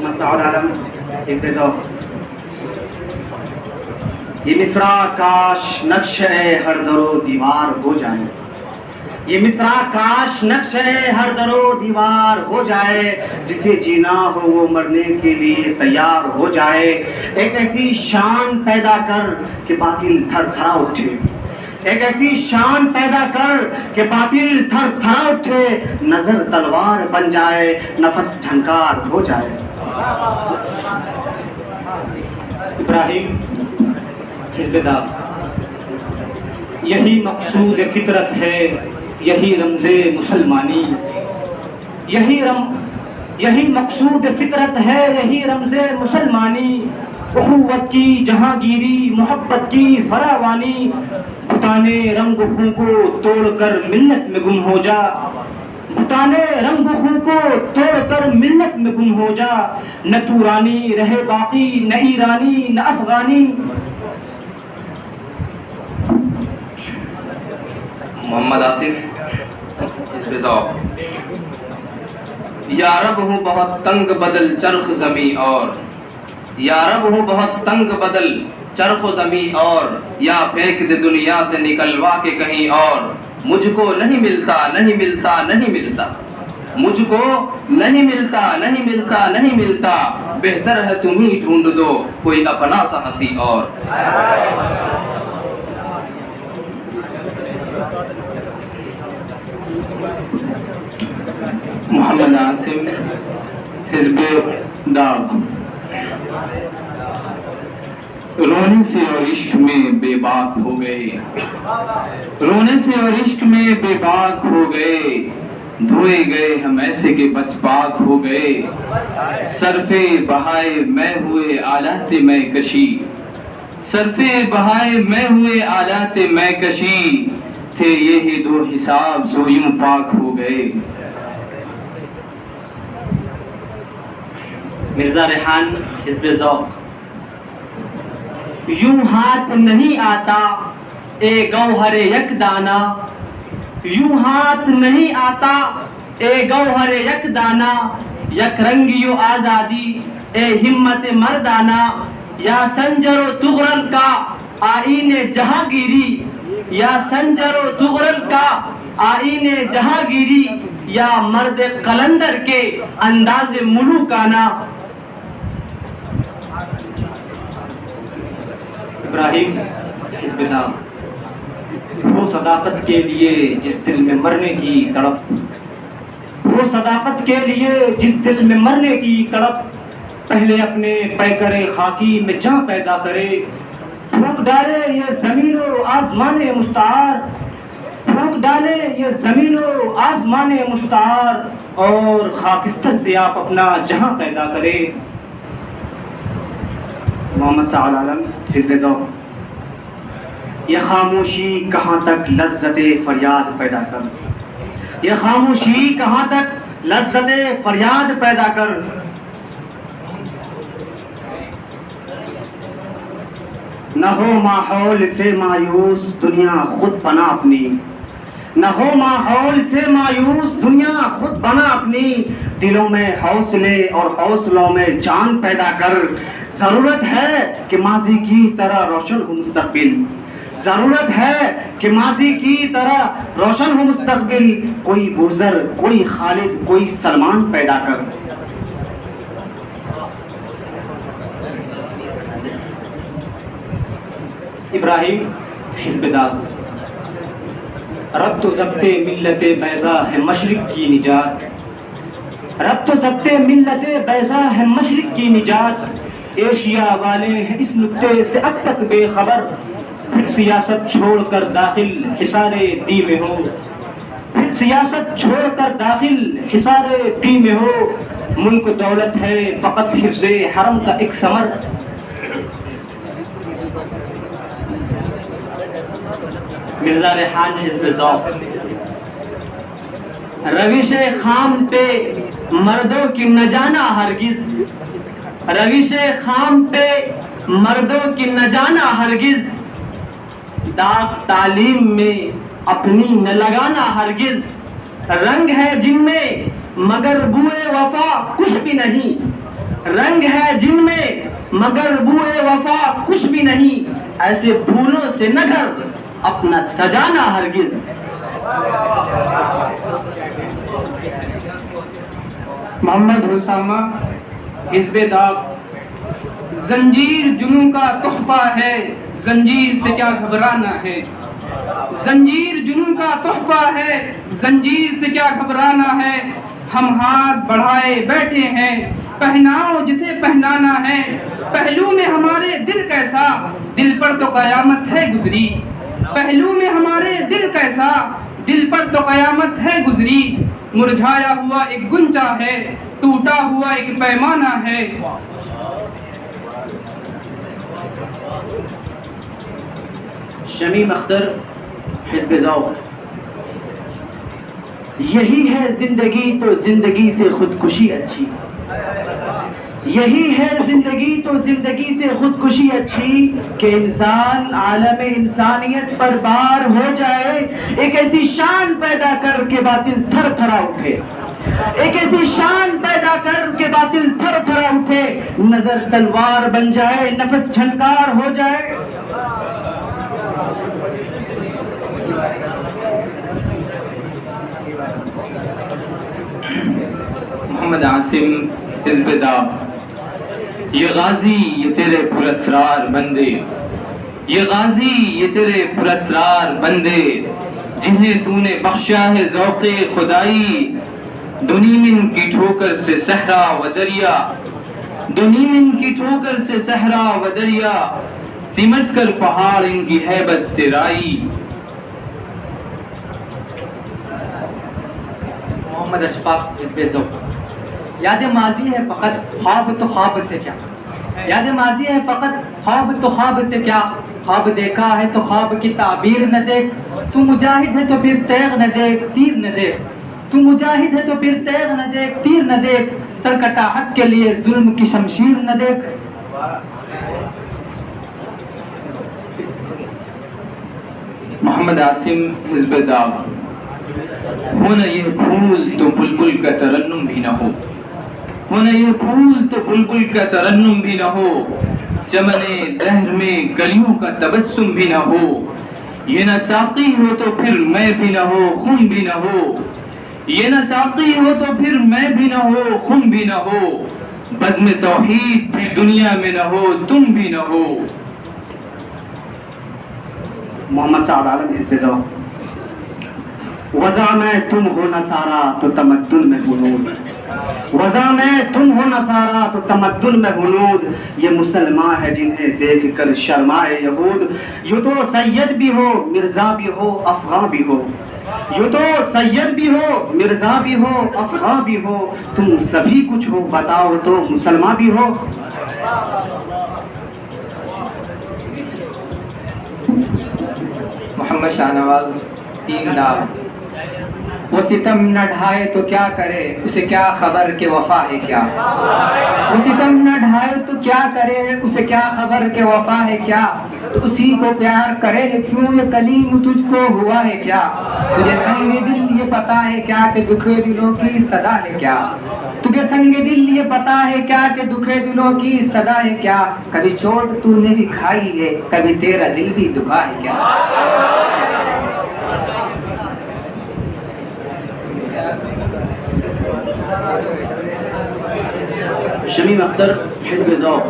مسعود عالم حزب ذوق. یہ مصرع کاش نقش ہر در و دیوار ہو جائے، یہ مصرع کاش نقش ہر در و دیوار ہو جائے، جسے جینا ہو وہ مرنے کے لیے تیار ہو جائے. ایک ایسی شان پیدا کر کہ باطل تھر تھرا اٹھے، ایک ایسی شان پیدا کر کہ باطل تھر تھرا اٹھے، نظر تلوار بن جائے، نفس جھنکار ہو جائے. ابراہیم حزب داغ. یہی مقصود فطرت ہے، یہی رمز مسلمانی، یہی مقصود فطرت ہے، یہی رمز مسلمانی. اخوت کی جہانگیری، محبت کی فراوانی، بتانے رنگ خوں کو توڑ کر ملت میں گم ہو جا، بتانے رنگ خوں کو توڑ کر ملت میں گم ہو جا. نہ تورانی رہے باقی، نہ ایرانی نہ افغانی. محمد آصف حزب ذوق. یا رب ہوں بہت تنگ بدل چرخ زمیں اور، یا رب ہوں بہت تنگ بدل چرخ و زمیں اور، یا پھینک دے دنیا سے نکلوا کے کہیں اور. مجھ کو نہیں ملتا نہیں ملتا نہیں ملتا، مجھ کو نہیں ملتا نہیں ملتا نہیں ملتا، بہتر ہے تم ہی ڈھونڈ دو کوئی اپنا سا ہنسی اور. محمد عاصم حزب داغ. رونے سے اور عشق میں بے باک ہو گئے، رونے سے اور عشق میں بے باک ہو گئے، دھوئے گئے ہم ایسے کہ بس پاک ہو گئے. صرف بہائے میں ہوئے آلات میں کشی، صرف بہائے میں ہوئے آلات میں کشی، تھے یہی دو حساب سو یوں پاک ہو گئے. مرزا ریحان حزب ذوق. یوں ہاتھ نہیں آتا اے گوہر یک دانہ، یوں ہاتھ نہیں آتا اے گوہر یک دانہ، یک رنگی و آزادی اے ہمت مردانہ. یا سنجر و تغرل کا آئین جہانگیری، یا سنجر و تغرل کا آئین جہانگیری، یا مرد قلندر کے انداز ملوکانہ. ابراہیم حزب داغ. وہ صداقت کے لیے جس دل میں مرنے کی تڑپ، وہ صداقت کے لیے جس دل میں مرنے کی تڑپ، پہلے اپنے پیکر خاکی میں جاں پیدا کرے. پھونک ڈالے یہ زمین و آسمان مستعار، پھونک ڈالے یہ زمین و آسمان مستعار، اور خاکستر سے آپ اپنا جہاں پیدا کرے. محمد سعد عالم حزب ذوق. یہ خاموشی کہاں تک لذت فریاد پیدا کر، یہ خاموشی کہاں تک لذت فریاد پیدا کر. نہ ہو ماحول سے مایوس دنیا خود بنا اپنی، نہ ہو ماحول سے مایوس دنیا خود بنا اپنی. دلوں میں حوصلے اور حوصلوں میں جان پیدا کر. ضرورت ہے کہ ماضی کی طرح روشن ہو مستقبل، ضرورت ہے کہ ماضی کی طرح روشن ہو مستقبل. کوئی بزر، کوئی خالد، کوئی سلمان پیدا کر. ابراہیم حزب داغ. ربط و ضبط ملت بیضا ہے مشرق کی نجات، ربط و ضبط ملت بیضا ہے مشرق کی نجات. ایشیا والے ہیں اس نکتے سے اب تک بے خبر، پھر سیاست چھوڑ کر داخل حصار دی میں ہو، پھر سیاست چھوڑ کر داخل حصار دی میں ہو. ملک دولت ہے فقط حفظ حرم کا ایک ثمر. مرزا ریحان حزب ذوق. روش خام پہ مردوں کی نہ جانا ہرگز، روش خام پہ مردوں کی نہ جانا ہرگز، داغ تعلیم میں اپنی نہ لگانا ہرگز. رنگ ہے جن میں مگر بوئے وفا کچھ بھی نہیں، رنگ ہے جن میں مگر بوئے وفا کچھ بھی نہیں، ایسے پھولوں سے نہ گھر اپنا سجانا ہرگز۔ محمد حسامہ، حزب داغ۔ زنجیر جنوں کا تحفہ ہے، زنجیر سے کیا گھبرانا ہے، زنجیر جنوں کا تحفہ ہے، زنجیر سے کیا گھبرانا ہے، ہم ہاتھ بڑھائے بیٹھے ہیں، پہناؤ جسے پہنانا ہے، پہلو میں ہمارے دل کیسا، دل پر تو قیامت ہے گزری، پہلو میں ہمارے دل کیسا، دل پر تو قیامت ہے گزری، مرجھایا ہوا ایک گنچا ہے، ٹوٹا ہوا ایک پیمانہ ہے۔ شمیم اختر، حزب ذوق۔ یہی ہے زندگی تو زندگی سے خودکشی اچھی، یہی ہے زندگی تو زندگی سے خودکشی اچھی، کہ انسان عالم انسانیت پر بار ہو جائے، ایک ایسی شان پیدا کر کے باطل تھر تھرا اٹھے، ایک ایسی شان پیدا کر کے باطل تھر تھرا اٹھے، نظر تلوار بن جائے، نفس جھنکار ہو جائے۔ محمد عاصم، حزب داغ۔ یہ غازی یہ تیرے پراسرار بندے، یہ غازی یہ تیرے پراسرار بندے، جنہیں تو نے بخشا ہے ذوق خدائی، دنیمن کی ٹھوکر سے صحرا و دریا، دنیمن کی ٹھوکر سے صحرا و دریا، سمٹ کر پہاڑ ان کی ہیبت سے رائی۔ محمد اشفاق، حزب ذوق۔ یاد ماضی ہے فقط، خواب تو خواب سے کیا، یاد ماضی ہے فقط، خواب تو خواب سے کیا، خواب دیکھا ہے تو خواب کی تعبیر نہ دیکھ، تو مجاہد ہے تو پھر تیغ نہ دیکھ، تیر نہ دیکھ، تو مجاہد ہے تو پھر تیغ نہ دیکھ، تیر نہ دیکھ، سر کٹا حق کے لیے ظلم کی شمشیر نہ دیکھ۔ محمد عاصم، حزب داغ۔ ہونا یہ پھول تو بلبل کا ترنم بھی نہ ہو، ہونا یہ پھول تو بلبل کا ترنم بھی نہ ہو، چمن دہر میں گلیوں کا تبسم بھی نہ ہو، یہ نہ ساقی ہو تو پھر میں بھی نہ ہو، خم بھی نہ ہو، یہ نہ ساقی ہو تو پھر میں بھی نہ ہو، خم بھی نہ ہو، بزم توحید بھی دنیا میں نہ ہو، تم بھی نہ ہو۔ محمد سعد عالم، حزب ذوق۔ وضع میں تم ہو نصارا تو تمدن میں ہنود، وضع میں تم ہو نصارا تو تمدن میں ہنود، یہ مسلمان ہے جنہیں دیکھ کر شرمائے یہود، یوں تو سید بھی ہو مرزا بھی ہو افغاں بھی ہو، یوں تو سید بھی ہو مرزا بھی ہو افغاں بھی ہو، تم سبھی کچھ ہو بتاؤ تو مسلمان بھی ہو۔ محمد شاہ نواز، تین داغ۔ وہ ستم نہ ڈھائے تو کیا کرے، اسے کیا خبر کہ وفا ہے کیا، وہ ستم نہ ڈھائے تو کیا کرے، اسے کیا خبر کہ وفا ہے کیا، تو اسی کو پیار کرے ہے کیوں، یہ کلیم تجھ کو ہوا ہے کیا، تجھے سنگ دل یہ پتا ہے کیا کہ دکھے دلوں کی صدا ہے کیا، تجھے سنگ دل یہ پتا ہے کیا کہ دکھے دلوں کی صدا ہے کیا، کبھی چوٹ تو نے بھی کھائی ہے، کبھی تیرا دل بھی دکھا ہے کیا۔ شمیم اختر، حزب ذوق۔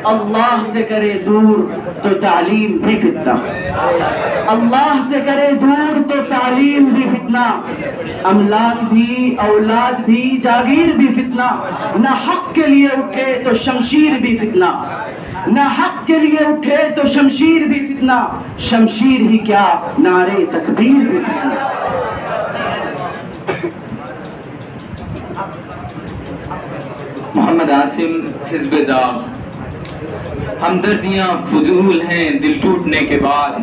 اللہ سے کرے دور تو تعلیم بھی فتنہ، اللہ سے کرے دور تو تعلیم بھی فتنہ، املاک بھی اولاد بھی جاگیر بھی فتنہ، نہ حق کے لیے اٹھے تو شمشیر بھی فتنہ، نہ حق کے لیے اٹھے تو شمشیر بھی فتنہ، شمشیر ہی کیا نعرے تکبیر بھی فتنہ۔ محمد عاصم، حزب داغ۔ ہمدردیاں فضول ہیں دل ٹوٹنے کے بعد،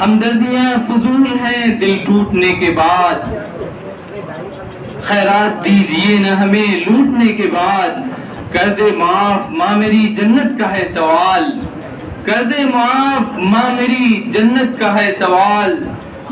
ہمدردیاں فضول ہیں دل ٹوٹنے کے بعد، خیرات دیجئے نہ ہمیں لوٹنے کے بعد، کر دے معاف ماں میری جنت کا ہے سوال، کر دے معاف ماں میری جنت کا ہے سوال،